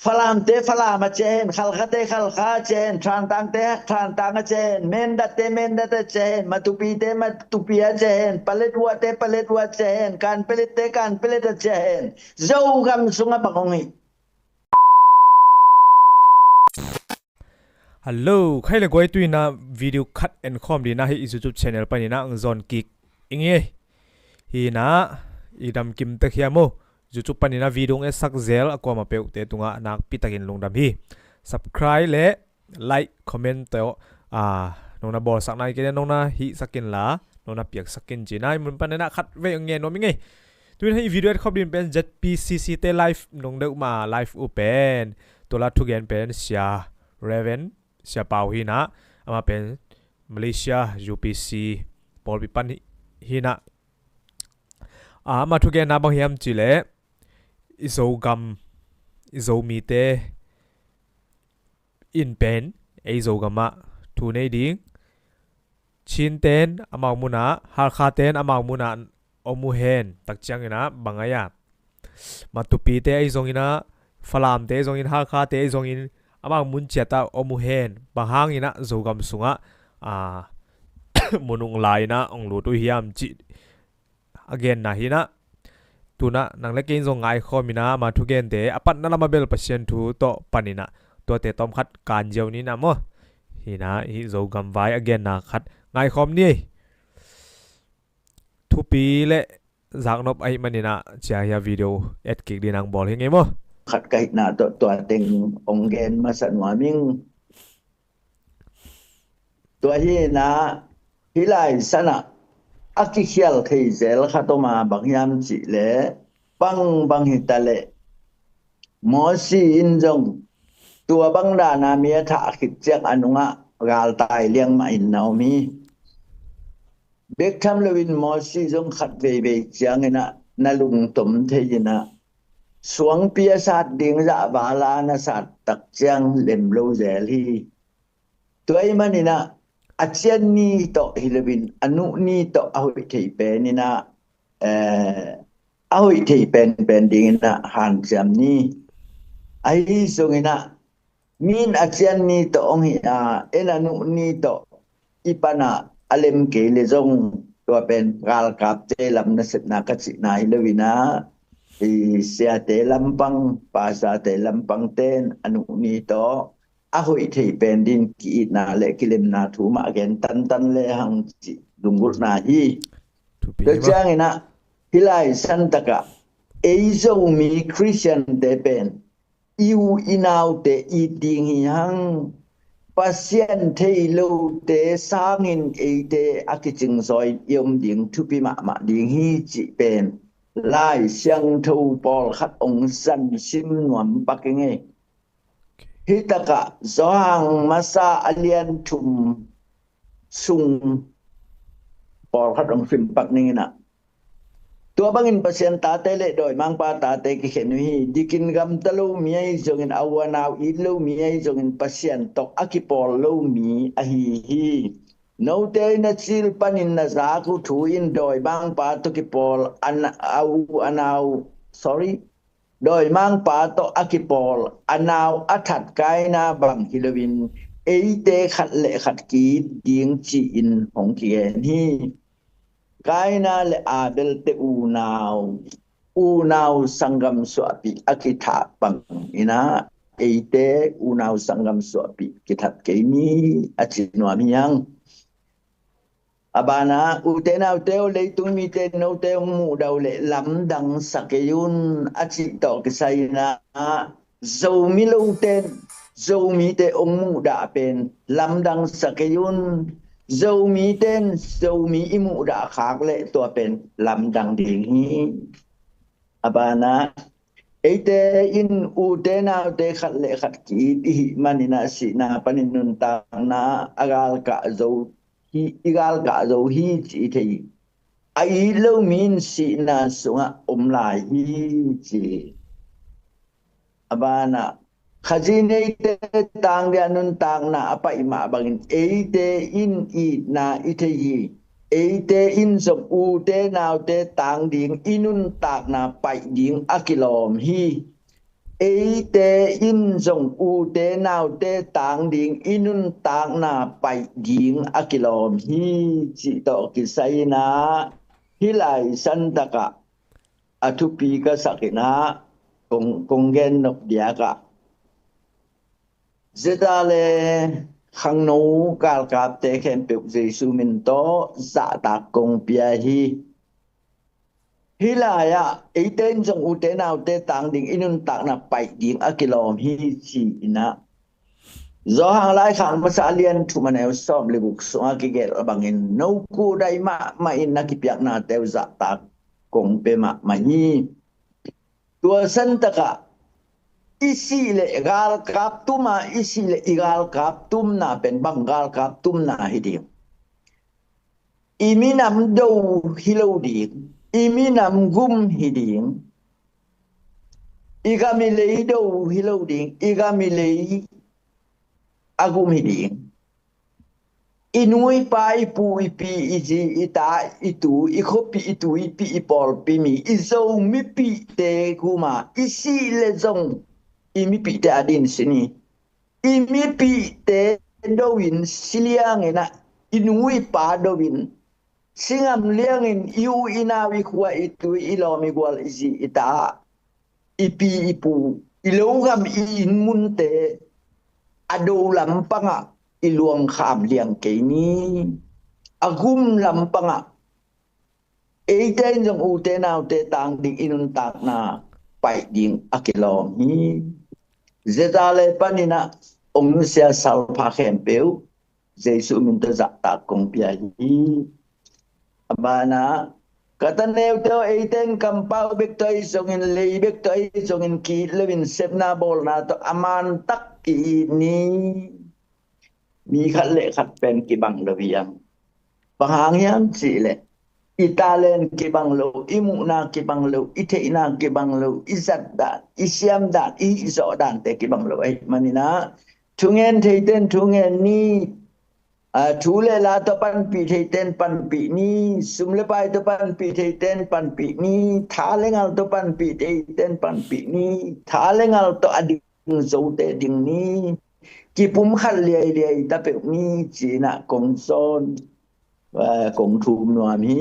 Falamte falama chen, khalkhate khalkha chen, trantangte trantanga chen, mendate mendate chen, matupite matupia chen, paletwa chen, kan pelete chen. Zogam sunga bakongi. Hello ใครเลยกวยตุยนะวิดีโอคัดแอนคอมดีนะให้ YouTube channel ไปนี่นะซอนกิกอิงเอฮีนะอีดำกิมตะเคียโม YouTube ไปนี่นะวิดีโอเอสักเซลก็มาเปอุเตตุงะนักปิตะกินลงดำฮี Subscribe และ Like Comment เตอน้องนะบอลสักหน่อยกันน้องนะฮีสักกินละน้องนะเปียกสักกินจีน่ามันปานนะคัดไว้ยังไงน้องมิงไงตุยให้วิดีโอคอมดีเป็น ZPCC เตไลฟ์น้องเด็กมาไลฟ์อุเป็นตัวละทุกอย่างเป็นเสีย Ravenเสียเปาฮีนะเอามาเป็นมาเลเซีย UPC ปอลปิปันฮีนะมาทุกอย่างนะบางอย่างจิเลอิโซกัมอิโซมีเตอินเป็นไอโซกัมะทูเนดิงชินเตนอามาวมุนะฮาร์คาเตนอามาวมุนะอมูเฮนตักจังนะบางอย่างมาตุปีเตไอโซงินะฟลามเตไอโซงินฮาร์คาเตไอโซงินamang muncheta omuhen bahangina zogam sunga munung laina onglu tu hiam chi again na hina tuna nanglekin zong ngai khomina ma thugen de apat na lamabel pasien thu to panina to te tom khat kan jew ni na mo hina hi zogam vai again na khat ngai khom ni thu pi le zagnop ai manina cha ya video et kik dinang bol hi nge mo khát cái na to tình ông gen mà sẵn hòa mình to hi na hi lai sana akhial thei zel khatoma bangyam chi le bang hitale mo si in jong tua bang da na mi tha khit chek anunga gal tai liang ma in naw mi bek tham lewin mo si jong khat ve chiang ina nalung tom thei na xuống pia sát điên dạ và la na sát tắc chang lem lâu zel hi tuai manina achian ni to hilabin anu ni to ahui thei pe ni na ahui thei pen ding na han jam ni ai songina min achian ni to ong hi en anu ni to ipana alem ke le jong to pen gal kap te lam na set na ka chi na hilawina sia te lampang pasa te lampang ten anu ni to ahui thei pen din ki na le kilem na thu ma gen tan le hang chi dungur na hi to chang ina hilai santaka eizo mi christian de pen iu inau te i ding hi hang pasien thei lo te sangin e te akiching soi yom ding thu pi ma ding hi chi pen lai xiang thu pol khat ong san sim nuam pakinge hitaka zohang masa alian thum sung pol khat ong sim pakningina tua bangin pasien ta te le doi mang pa ta te ki khen hi dikin gam talo miai jongin awanau ilo miai jongin pasien tok akipol lo mi a hi no te na chil panin na za ku thu in doi bang pa to ki pol anau sorry doi mang pa to akipol anau athat kai na bang hilawin eite khat le khat ki ding chi in hong ki ni kai na le abel te unau sangam swapi akitha bang ina eite unau sangam swapi kithat ke ni achinwa miyang abana utena uteo le tumi te no te mu dau le lam dang sakayun achi to kisaina zo mi lo ten zo mi te mu da pen lam dang sakayun zo mi ten zo mi imu da khak le to pen lam dang ding hi abana ete in utena te khat le khat ki hi manina si na paninun ta na agal ka zo hi igal ga zo hi chi thei ai lo min si na sunga lai hi chi abana khajine te tang dia nun tang na apa ima bangin eite in I na ithei eite in som u te naw te tang ding inun tak na pai ding akilom hi te in zong u te nào te tang ding inun tang na pai ding akilom hi chi to kisai na hilai santaka atupi ka sakina kong gen nok dia ka zedale khang no kal kap te khem pe jesu min to za ta kong pia hi hilaya iten jong u te nào te tang ding inun tak na pai ding akilom hi chi ina do hang lai khangภาษา lian thu manel som le buk so ki get bangin no ku dai ma in na ki piak na teu za ta kong pe ma hi tua san taka isi le gal kap tuma isi le igal kap tum na pen bangal kap tum na hidim iminam do hiloding iminam gum hiding igamilei do hiloding igamilei agum hiding inui pai pu ipi iji ita itu ikopi itu ipi ipol pimi izo mipi te kuma isi lezong imipi te adin sini imipi te dowin siliang ena inui pa dowin singam liangin iu inawi kwa itu ilomi gwal isi ita ipi ipu ilogam in munte ado lampanga iluang kham liang ke ni agum lampanga eiten jong u te naw te tang ding inun tak na pai ding akilom ni zedale panina ong sia sal pha khem peu jesu min to za ta kong pia hi abana kataneu to eiten kampau bek toi songin lei bek toi songin ki lewin sepna bol na to aman tak ki niมีขัดเละขัดเป็นกิบังระเบียงบางหางยังสิเละอิตาเลนกิบังโลอิมุนากิบังโลอิเทนากิบังโลอิสัดดานอิเซียมดานอิโซดานแต่กิบังโลไอ้มันนี่นะทุงเงินเทเต้นทุงเงินนี่ทูเลลาตปันปีเทเต้นปันปีนี้สุมเลไปตปันปีเทเต้นปันปีนี้ทาเลงัลตปันปีเทเต้นปันปีนี้ทาเลงัลตอดิงโซเตดิงนี้ki pum khal liai ta pe mi chi na kong son wa kong thum no mi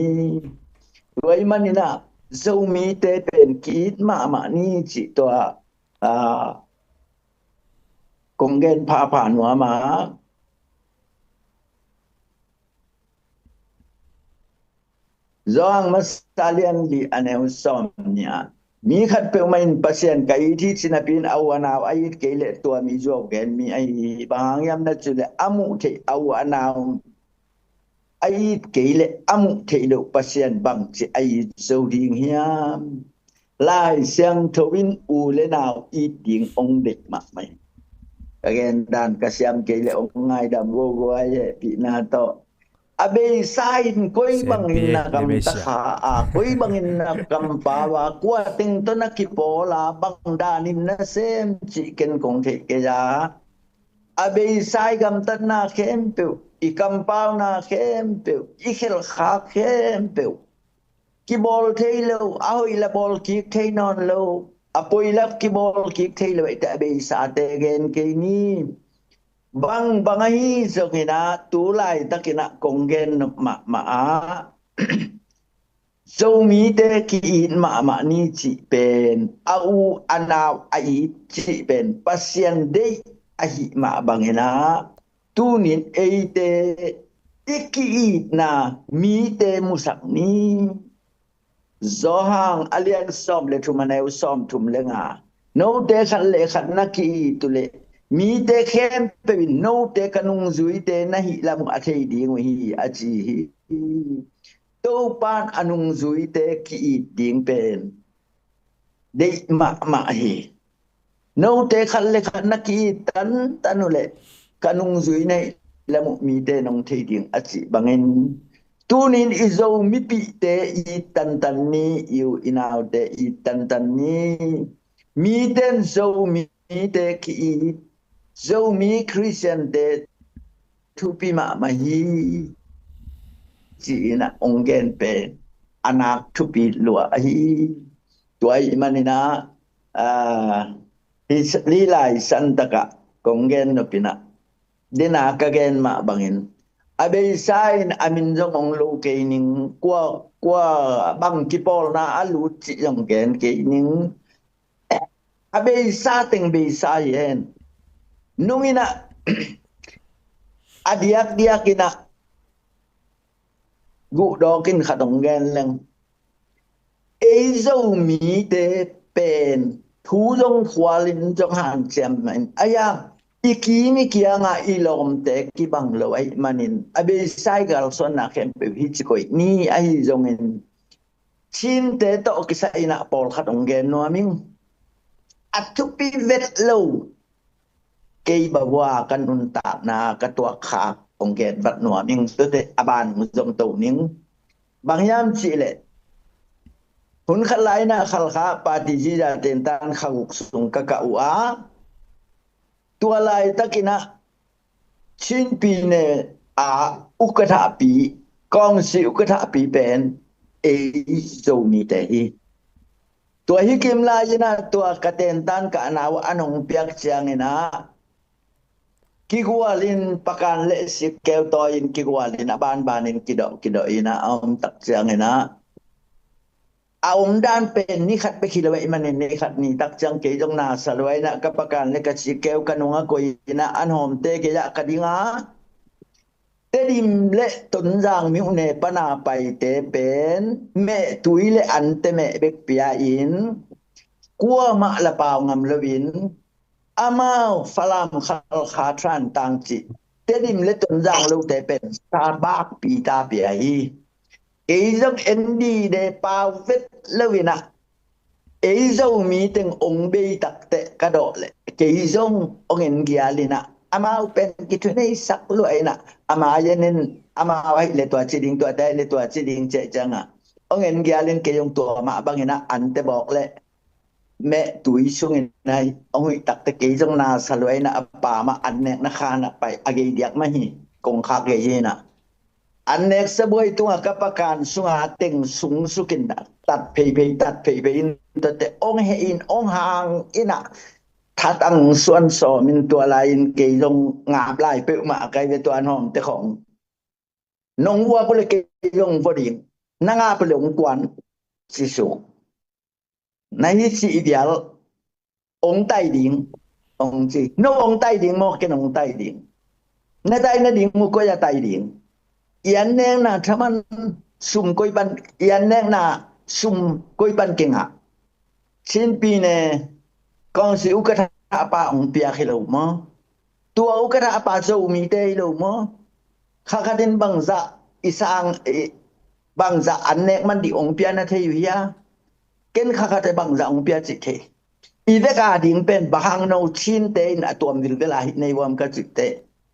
wai man ni na zo mi te pen ki ma ni chi to kong gen pa no ma zong ma salian li aneu som niaมีขัดเปลไม่ปัสเซียนไก่ที่ศิลปินเอาอนาวไอ้เกลตัวมีจอบแกนมีไอ้บางยามนั่นจุดอามุเทเอาอนาวไอ้เกลอามุเทโดปัสเซียนบังสิไอ้โซดิงเฮียมลายเสียงทวินอูเลนาวอีดิงองเด็กมากไหมแกนด้านกระเซียมเกลองง่ายดำโวไอ้ปีนาโตabe sain koi bangin na kam takha koi bangin na kam pawa kwa ting to na kipola bangdanin na sem chicken kong the ke ya abe sai kam tan na khem pe ikam pau na khem pe ikhel kha khem pe ki bol thei lo ahoi la bol ki thei non lo apoi la ki bol ki thei lo ta abe sa te gen ke ni bang bangai sokina tulai takina konggen ma so mi te ki ma ni chi pen au anaw ai chi pen pasien de ahi ma bangena tunin eite iki na mi te musak ni zohang alian som le thumaneu som thum lenga no te khan le khan na ki tuleมีแต่แค่เป็นโนแต่กนุงซุยแต่นะหิละมุอะเทดีงหิอะจีโตปานอนุงซุยแต่กีดิงเป็นได้มาหิโนแต่คันเลคันนะกีตันเลยกนุงซุยในละมุมีแต่นงเทดีงอะจีบังเงินตูนินอิโซมิปิแต่อีตันนี้อยู่อินาวแต่อีตันนี้มีแต่โซมีแต่กีzo mi christian de tu pi ma hi ji na ongen pe anak tu pi lua hi tuai manina Lilay santaka konggen no pina dina kagen ma bangin abay sain amin jong ong lo kay ning kwa bang kipol na alut si jong gen kay ning abay sa ting bay sayen nung ina adiak ina gu dokin khatong gen lang ay zo mi te pen thu jong khwalin jong han chem aya ikini kia nga ilom te ki bang lo ai manin abe sai gal son na kem pe hi chi koi ni ai jong en chin te to ki sai na pol khatong gen no ming atu pi vet lo ke ba wa kan un ta na ka to kha ong gen vat no ming to te aban mu jong to ning bang yam chi le hun khalai na khalkha pati ji da ten tan khaguk sung ka ka wa tua lai takina chin pi ne a ukatha pi kong si ukatha pi pen e zo mi te hi tua hi kim la ina tua katen tan ka naw anong piak chiang ina ki gwalin pakan le si keu to in ki gwalin aban banin kido ina tak chiang ina dan pen ni khat pe khilawai manin ni khat ni tak chang ke jong na salwai na kapakan le ka chi keu kanunga ko ina an hom te ke ya kadinga tedim le ton jang mi ne pana pai te pen me tui le an te me bek pia in kwa ma la paw ngam lewin amao falam khal kha tran tang chi tedim le ton jang lo te pen sa bak pi ta pia hi Ezong endi de pavet lewina Ezong mi teng ong be tak te kadole Ezong ongen gialina amau pen kitune sak lu aina amayanen amawai le tua chiding tua dai le tua chiding che janga ongen gialin ke yong tua ma bangina ante bok le me tui sungin nai ongui tak te ke jong na salwai na apa ma anne na khana pai age diak ma hi kong kha ge yena Anek saboy tunga kapakan sunga teng sung sukin na tat pei in tate ong hein ong hang ina thatang suan so min tua lain ke long ngap lai pe ma kai ve tuan hom te khong nong wa ko le ke long voding nanga pe long kwan si su nai si ideal ong tai ding ong ji no ong tai ding mo ke ong tai ding na dai na ding mo ko ya tai ding Ian neng na thaman sum koi ban ian neng na sum koi ban kenga chin pi ne kong si ukatha apa ong pia khilo mo tua ukatha apa zo mi te lo mo khakadin bangza isang bangza annek man di ong pia na the yu ya ken khakate bangza ong pia chi the ide ka ding pen bahang no chin te na tuam dil vela hi nei wam ka chi te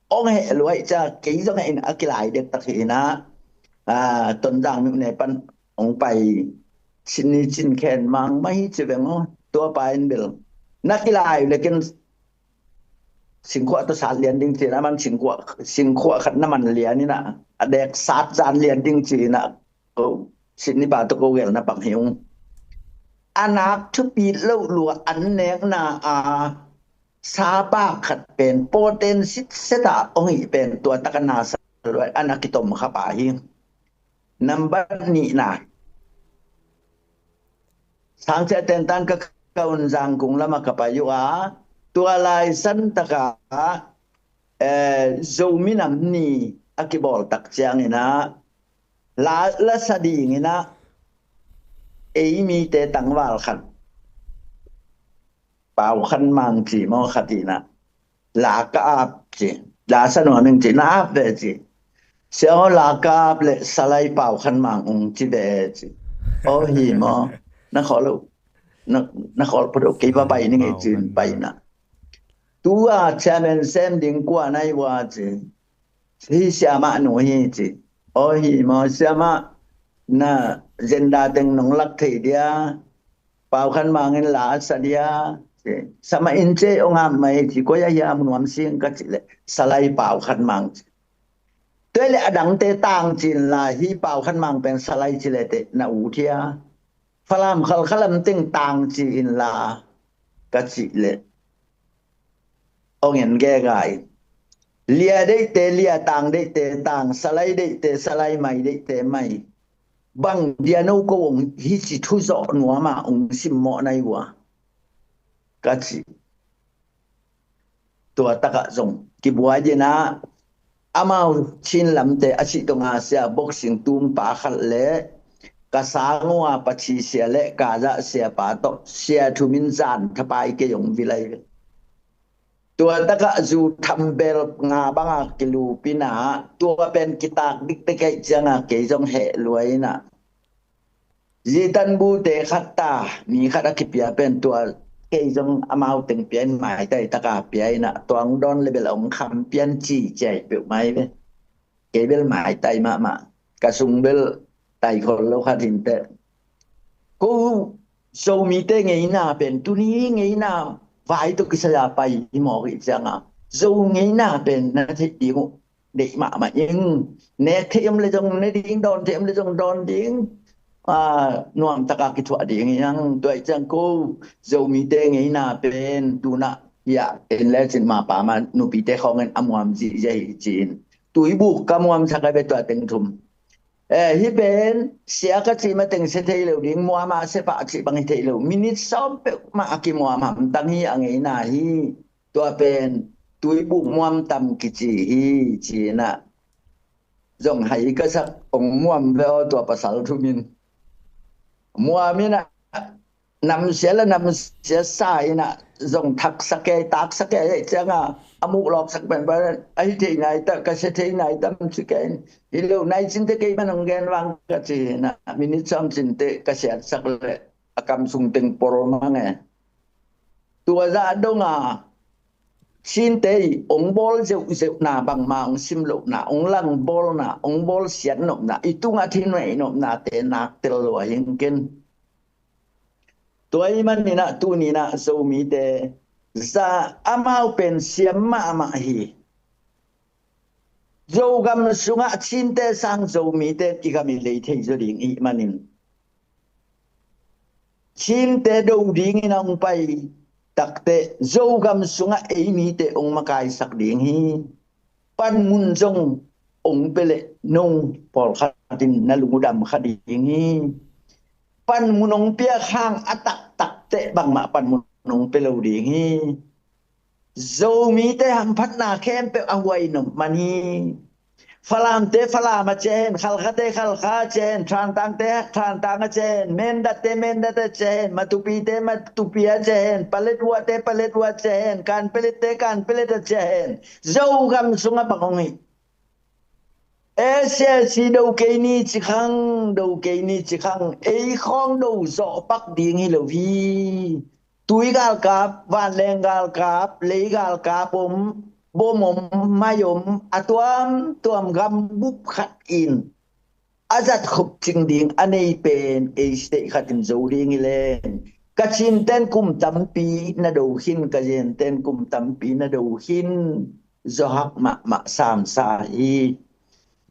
ông hệ loại cha kỹ giống này là cái lại được thực hiện na tuần giang những này pan ông bay xin khen mang mấy chuyện về nó tua bay anh biểu na cái lại lekin sinh khoa tôi sát liền đinh chỉ là man sinh khoa khát na man liền như na đẹp sát gian liền đinh chỉ na xin đi bảo tôi câu chuyện na bằng hiểu anak thứ bị lâu lúa ăn nén na Saba khat pen poten sit seta ongi pen tua takana sa anak kitom khapahi number ni na sang cha ten tan ka kaun jang kung lama kapayu a tua lai san taka zominam ni akibol tak chiang ina la sadi ina mi te tangwal khat Pau khăn mang chỉ mo khatina la ka ap chỉ la sano mình chỉ na ap về chỉ sao la ka ap le salai pau khăn mang ung chỉ về chỉ ô hi mo na khó lu na khó pro cái ba bay ni ngai chin bay na tu chairman sem ding qua nai wa chỉ hi sia ma no hi chỉ ô hi mo sia ma na zenda teng nong lak thei dia pau khăn mang in la sadia sama inche ongam mai chi ko ya muam sing ka chile salai pau khan mang tele adang te tang chin la hi pau khan mang pen salai chile te na u thia phalam khal khalam ting tang chin la ka chile เอาเงินแก้ไขเลียได้เตเลียต่างได้เตต่างสไลด์ได้เตสไลด์ใหม่ได้เตใหม่บังเดียโนก็องฮิสิทุซอหนัวมาองสิมเหมาะในหัวกัดสิตัวตะกะจงกิบวายเดนะอามาชินลำเตอสิตงอาเซียบ็อกซิ่งตูมปาขัดเละกะสางัวปะชีเสียเละกาจะเสียปาตเสียทุมินจานทปายเกยงวิไลตัวตะกะจูทำเบลงาบังกิลูปินาตัวเป็นกิตากดิกเตกจังเกจงเหรวยนะจีตันบูเตขัตตามีขัดกิเปียเป็นตัวเกจงอมาตึงเปียนหมายไตตะกะเปียนะตัวงดอนเลเบลองคำเปียนจีใจเปียไม้เว้เกเบลหมายไตมากะสุงเบลไตคนโลคาทินเตกูโซมีเตไงนาเป็นตุนี้ไงนาvai tu kisaya pai mo ri changa zo ngei na pen na thi ding de ma nhưng ne thêm le jong ne ding don thêm le jong don ding nuam taka ki thwa ding yang toi chang ko zo mi te ngei na pen tu na ya en le chin ma pa ma nu pi te khong en amwam ji jai chin tui bu kamwam sakai be twa teng thum hi ben sia ka chi ma teng se thei lo ding mo ma se pa chi bang thei lo minute som pe ma ki mo ma tang hi angai na hi to pen tui bu muam tam ki chi hi chi na jong hai ka sak ong muam ve o to pasal thu min muamina nam sia la nam sia sai na jong thak sake tak sake changa amuk lok sak ben ba ai thei nai ta ka se thei nai tam chi ken ilo nai chin te ke man ngen wang ka chi na minit sam chin te ka sia sak le akam sung teng por ma nge tua za donga chin te ong bol zeu zeu na bang ma ong sim lo na ong lang bol na ong bol sian no na itunga thin nei no na te nak tel lo yin kenตัวมันนี่นะตูนี่นะโซมีเตซาอามาเป็นเสียมมามาฮีโจกำสุงะชินเตสังโซมีเตอีกามีเลยเทจริงอีมันนี่ชินเตดูดิงนะองไปตักเตโจกำสุงะเอมีเตองมากายสักดิงฮีปันมุนจงองเปเลนงปอลขัดินนลุงดำขัดิงฮีปันมุนงเปียข้างอตักตักเตะบังมาปันมุนงเปลวดีงี้โซมีเตหัมพัฒนาแคมเปเอาไว้หนุ่มมันฮีฟลามเตฟลามาเจนขัลคาเตขัลคาเจนทรานตังเตทรานตังเจนเมนดัตเตเมนดัตเจนมาตุปีเตมาตุปีเจนปเลตวัวเตปเลตวัวเจนการเปเลตเตการเปเลตเจนโซกำสุงะบังงี้si đâu cây ni chỉ khang đâu cây ni chỉ khang ấy khong đâu rõ bắc điên hi lo vi túi gal cáp van len gal cáp lấy gal cáp bom mayom tuam gam búp khát in azat khop ching ding anei pen ei ste khatin zo ding len kachin ten kum tampi na do hin kajen ten kum tampi na do hin zo hak ma sam sa hi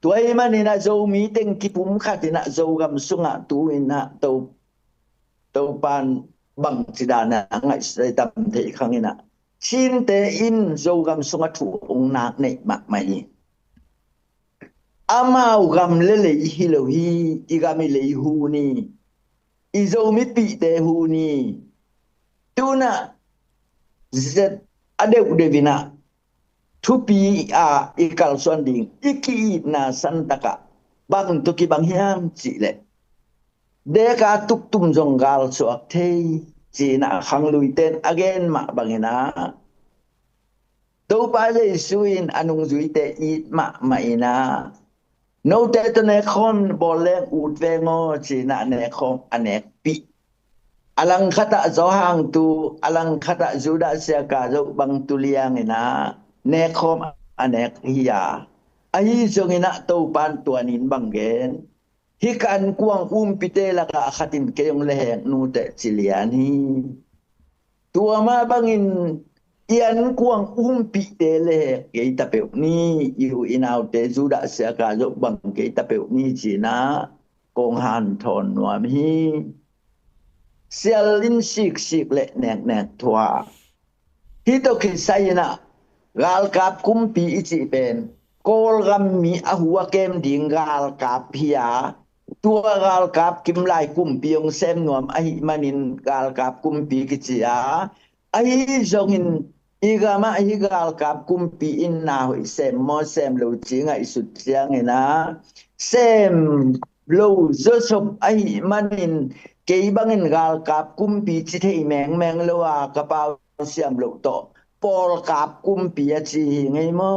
ตัวมันนี่นะโจมีเต็งกิปุมขัดนะโจกำสุงะตัวนะตัวปานบังจิดานะไงใส่ตำเทครั้งนี้นะชินเตอินโจกำสุงะถูองนักในมะไม่อามาวกำเลเลยฮิโลฮีอีกามิเลยฮูนี่อีโจมีปีเตฮูนี่ตัวนะเซอเดวเดวินะtupi ikal suanding iki na santaka bang tuki bang hiam chi le deka tuk tum jonggal suak thei chi na khang lui ten again ma bangina to pa le suin anung zui te it ma ina no te to ne khon bol le ut ve ngo chi na ne khom anek pi alang khata zo hang tu alang khata juda sia ka zo bang tuliang inaเนคอมอเนกฮิยาไอจงนะโตปานตัวนินบังเกนฮิกันกวงปิเตละกะขัตินเกยงแลงนูเตจิเลียนีตัวมาบังอินเอียนกวงปิเตเลเกยตะเปวนี้อยู่อินาวเตจูดะเสียกาจกบังเกยตะเปวนี้จีนะกงหันทอนวามฮีเสียลินสิกเลแนกทัวฮิโตคิไซนะ gal kap kumpi ichi pen kol gam mi ahua kem ding gal kap pia tua gal kap kim lai kumpi ong sem nuam ai manin gal kap kumpi kichia ai jongin igama igal kap kumpi in na hoi sem mo sem lo chinga isut chiang ina sem lo josop ai manin ke bangin gal kap kumpi chi thei meng lo wa ka pau siam lo to pol kap kumpi a chi ngai mo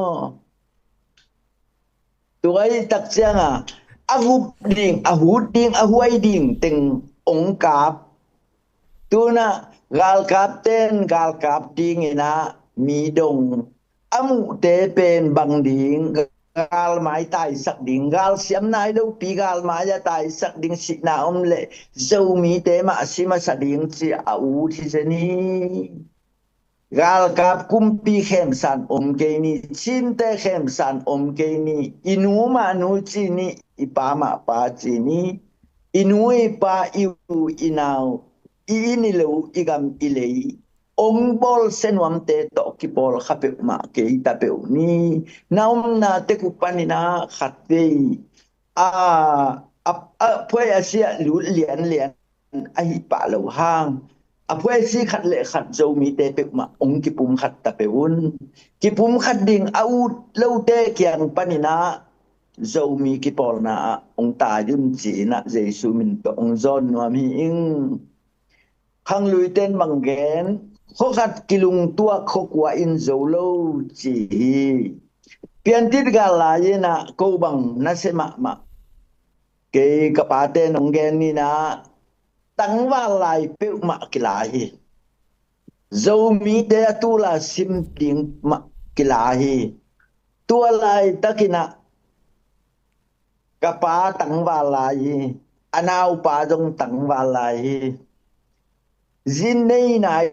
tuai tak chianga ahup ding ahut ding ahuai ding teng ong kap tuna gal kap ten gal kap ding ina mi dong amu te pen bang ding gal mai tai sak ding gal siam nai lo pi gal mai ya tai sak ding si na le zo mi te ma si ma sa ding chi au thi se ni gal kap kumpi khem san ke ni chin te khem san ke ni inu ma nu chi ni ipa ma pa chi ni inu ipa iu inau ini lo igam ilei ong bol senwam te to ki bol khape ma ke ita pe ni naum na te ku panina khatve a phoi asia lu lian ai pa lo hang a phoi si khat le khat zo mi te pe ma ong ki pum khat ta pe un ki pum khat ding au lo te kyang panina zo mi ki pol na ong ta yun chi na jesu min to ong zon wa mi ing khang lui ten mangen kho khat kilung tua kho kwa in zolo chi pian tit ga la na ko bang na se ma ke ka pa te nong gen ni na tang wa lai pe ma ki la hi zo mi te tu la sim ting ma ki la hi tua lai takina ka pa tang wa lai anau pa jong tang wa lai zin nei nai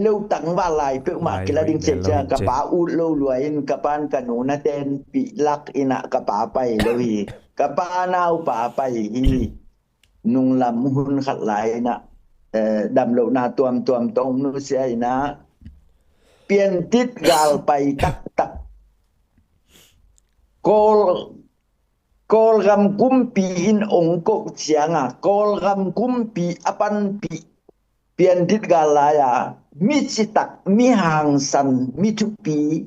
lo tang wa lai pe ma ki la ding che cha ka pa u lo luain ka pan ka nu na ten pi lak ina ka pa pai lo hi ka pa nau pa pai hi nung lam hun khat lai na dam lo na tuam tong nu sia ina pian tit gal pai tak kol gam kumpi in ong kok chianga kol gam kumpi apan pi pian tit galaya mi chitak mi hang san mi thupi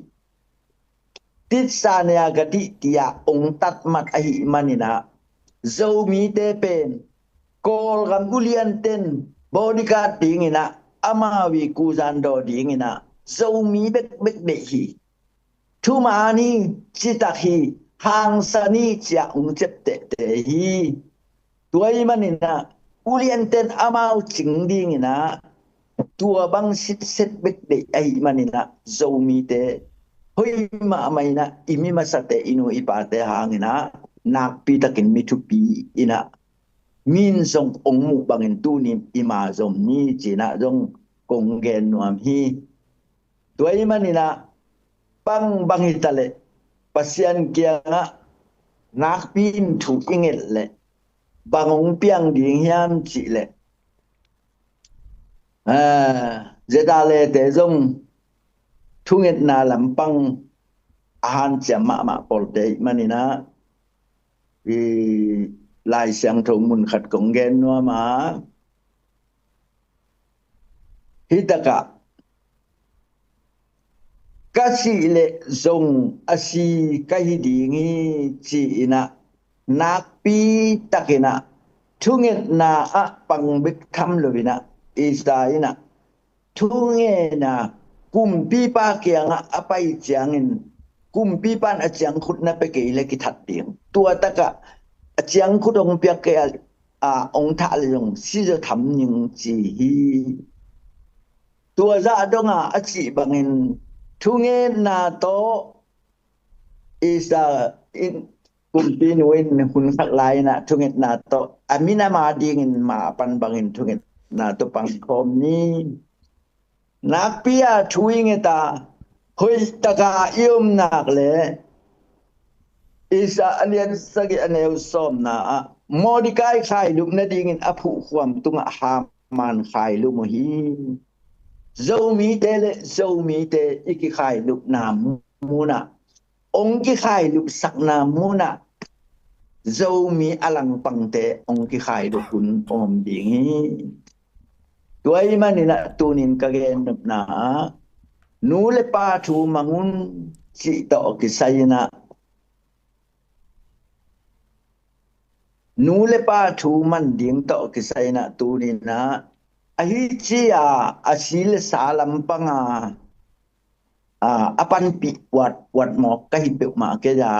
tit sania gati tia ong tat mat ahi manina zo mi te pen kol gam ulian ten bodyguard dingina amawi kuzan do dingina zo mi bek de hi thumani chitak hi hang sani chia ung chep te hi tuai manina ulian ten amau ching dingina tua bang sit set bek de ai manina zo mi te hoi ma maina imi masate inu ipate hangina nak pi takin mi thu pi ina min song ong mu bangin tu ni ima zom ni china jong kong gen nuam hi tuai manina bang itale pasian kianga nak pin thu ingel le bangong piang ding hiam chi le zedale te jong thunget na lampang ahan chama pol te manina lai sang thong mun khat kong gen no ma hitaka kasi le zong asi kahidingi chi ina nakpi takina thunget na a pangbik tham lovina isa ina thungena kumpi pa kianga apai chiangin kumpi pan achiang khut na pe ke le ki that ting tua taka achiang khudong pya ke ong tha le jong si jo tham ning chi hi tua za donga achi bangin thungena to isa in kumpi nuin hun khat lai na thunget na to amina ma ding in ma pan bangin thunget na to pang khom ni nakpia thuingeta hoi taka iom nak le isa alian sagi aneu som na modikai khai lup na ding in aphu khwam tunga ha man khai lu mo hi zomi te le zomi te iki khai lup nam muna ong ki khai lup sak nam muna zomi alang pang te ong ki khai lup kun om ding tuai manina tunin kagen na nu le pa thu mangun chi to ki sayna nu le pa thu man ding to ki sayna tunina ahi chia asil salam panga apan pi wat mok ka hi pe ma ke ya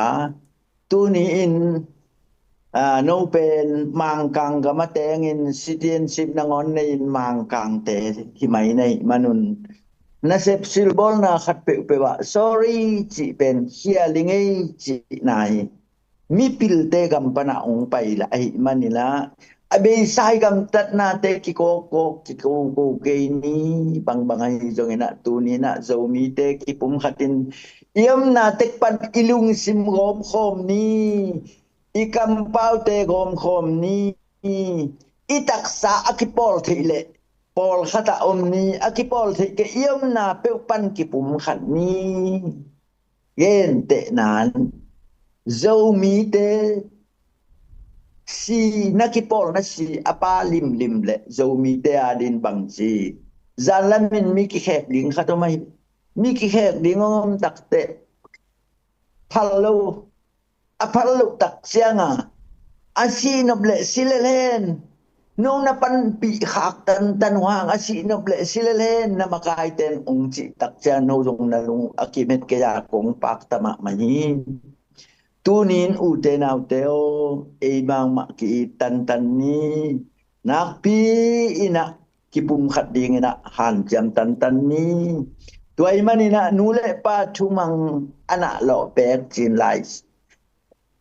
tuni in no pen mang kang ga ma teng in citizenship na ngon nei mang kang te hi mai nei manun na sep silbol na khat pe wa sorry chi pen hia lingai chi nai mi pil te gam pana ong pai la ai manila abe sai gam tat na te ki ko ke ni bang bangai jongena tu ni na zomi te ki pum khatin iam na tek pan ilung sim gom khom ni ikam pau te gom khom ni itaksa akipol thile pol khata omni akipol the ke iam na pe pan ki pum khat ni yen te nan zomi te si nakipol na si apa lim le zomi te adin bang si zalamin mi ki khek ding khato mai mi ki khek ding ngom takte apalo tak sianga asinoble silelen nung napan pi khak tan wang asinoble silelen na makaiten ungchi takcha no jong na lung akimet ke ya kong pak tama mani tunin uten auteo e bang maki tan ni nakpi ina kipum khat ding ina han jam tan ni tuai manina nule pa thumang ana lo pek chin lai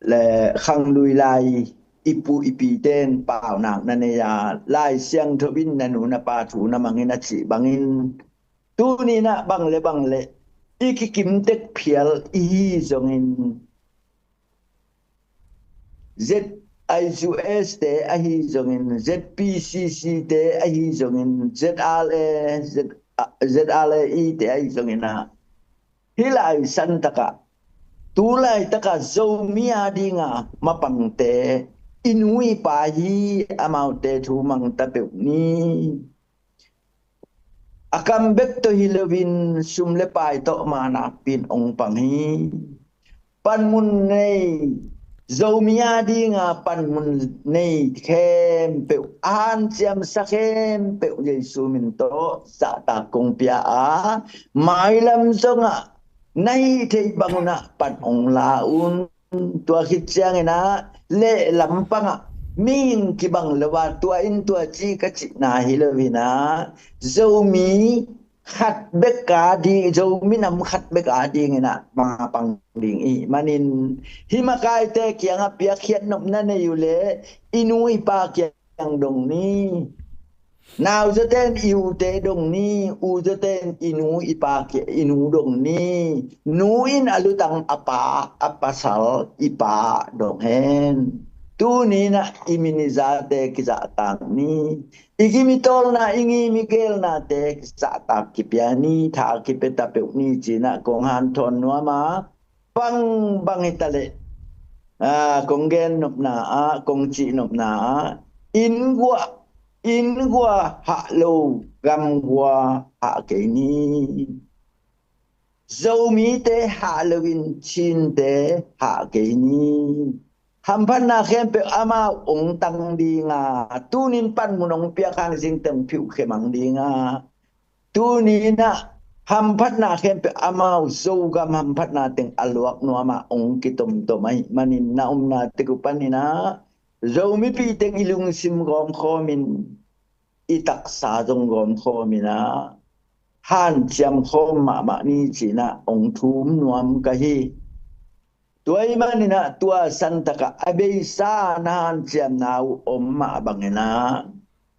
le khang lui lai ipu ipi ten pao nak nanaya lai siang thobin nanu na pa thu na mangina chi bangin tunina bangle ikikim tek phial i zongin ZISUS te ahi zongin ZPCC te ahi zongin ZLE te ahi zongin na hilai santaka tulai taka zomi adinga mapangte inui pahi amaute thu mang tapeu ni akam bek to hilawin sumle pai to mana pin ong panghi panmun nei zomi adinga panmun nei khem pe an chiam sakhem pe Jesu min to sa ta kong pia a mailam zonga nay thei banguna pan ong laun tua khitchang ina le lampanga ming ki bang lewa tua in tua chi ka chi na hilawina zomi khat beka di zomi nam khat beka ding ina ma pang ding I manin himakai te kyanga pia khiat nom na ne yule inui pa kyang dong ni nào giờ tên yêu tế đồng ni u giờ tên inu ipa ke inu dong ni nuin alutang apa sal ipa dong hen tu ni na iminiza te kiza tang ni igimitol na ingi miguel na te kiza tak kipiani tha kipeta pe ni china kong han thon no ma bang itale kong gen nop na kong chi nop na in gua ha lo gam gua ha ke ni zomi te halloween chin te ha ke ni hampan na khem pe ama ong tang di nga tunin pan munong pia khang sing tem phiu khemang di nga tunina hampat na khem pe ama zo gam hampat na teng alwak no ama ong kitom to mai manin na na te ku panina zomi pi teng ilung sim gom khomin itak sa jong gom khomina han chiam khom ma ni china ong thum nuam ka hi tuai manina tua santaka abei sa nan chiam nau om ma bangena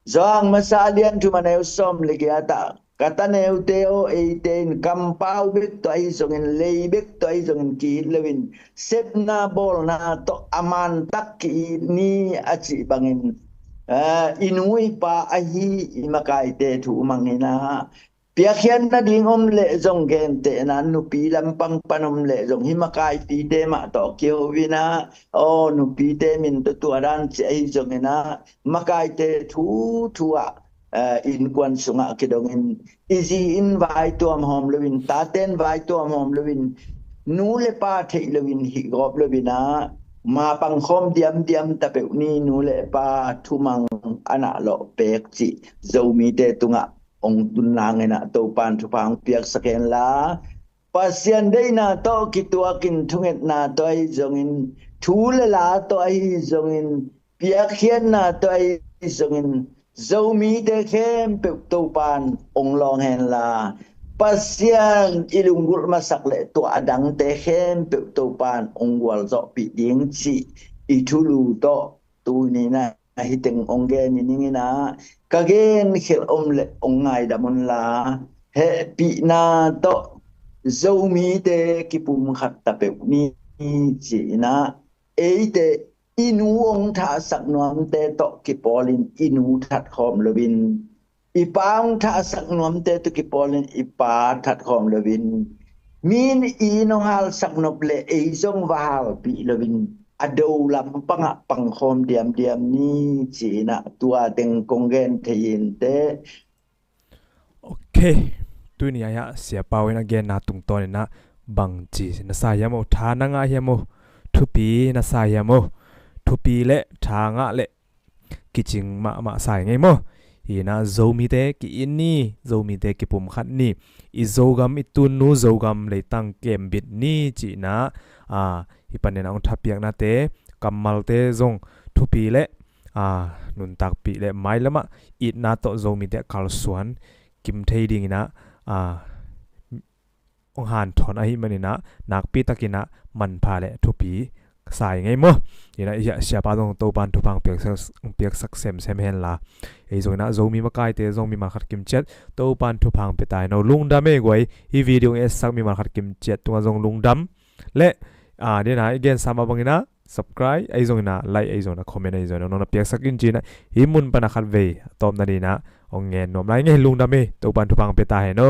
zong masalian tu maneu som legiata kataneu teo eiten kampau bek to ai songin leibek to ai songin ki lewin sepna bol na to aman tak ni achi bangin inui pa ahi imakai te thu mangina เปียเขียนนะดิงอมเลจงเกนเตนะนุปีลำปังปนมเลจงหิมะกายปีเตมะตอเกียววินะโอ้นุปีเตมินตัวดันเจจงนะมะกายเตทัวอินกวนสุงะกิดงอินอีซีอินไวตัวมหอมลวินตาเต้นไวตัวมหอมลวินนูเลปาเทลวินหิกอบลวินะมาปังคอมเดียมตะเปวนี้นูเลปาทุมังอนะโลเปกจิโซมีเตตุงะองตุนนางna to pan thu pang piak saken la pasien dei na to kitua kin thunget na to ai jongin thul la to ai jongin piak khian na to ai jongin zomi de khem pe to pan ong long hen la pasien ilungul masak le to adang te khem pe to pan ong wal zo pi ding chi itulu to tu ni na hiteng onggen ni na kagen khel omle ongai damun la he pi na to zomi de kipum khat ta pe ni chi na eite inu ong tha sak nuam te to kipolin inu that khom lewin ipang tha sak nuam te to kipolin ipa that khom lewin min ino hal sak noble e jong wal pi lewin ado lam panga pangkhom diam ni china tua teng konggen thein te okay tu ni ya sia pawen again na tung ton na bang chi na sa yamo thana nga yamo thupi na sa yamo thupi le thanga le kiching ma sai ngai mo ina zomi te ki inni zomi te ki pum khat ni I zogam itun nu zogam le tang kem bit ni chi na ipanen ang thapiak na te kamal te zong thupi le nun tak pi le mai lama it na to zomi te kal suan kim thei ding na ong han thon a hi manina nak pi takina man pha le thupi sai ngai mo ina ya sia pa dong to pan thu pang piak sak sem hen la ei zong na zomi ma kai te zong mi ma khat kim chet to pan thu pang pe tai no lung dam e goi hi video e sak mi ma khat kim chet tu zong lung dam le de na again sama bangina subscribe ai zong na like ai zong na comment ai zong na no piak sakin ji na hi mun pa na khat ve tom na ni na ong ngen nom lai nge lung dam e to pan thu pang pe tai no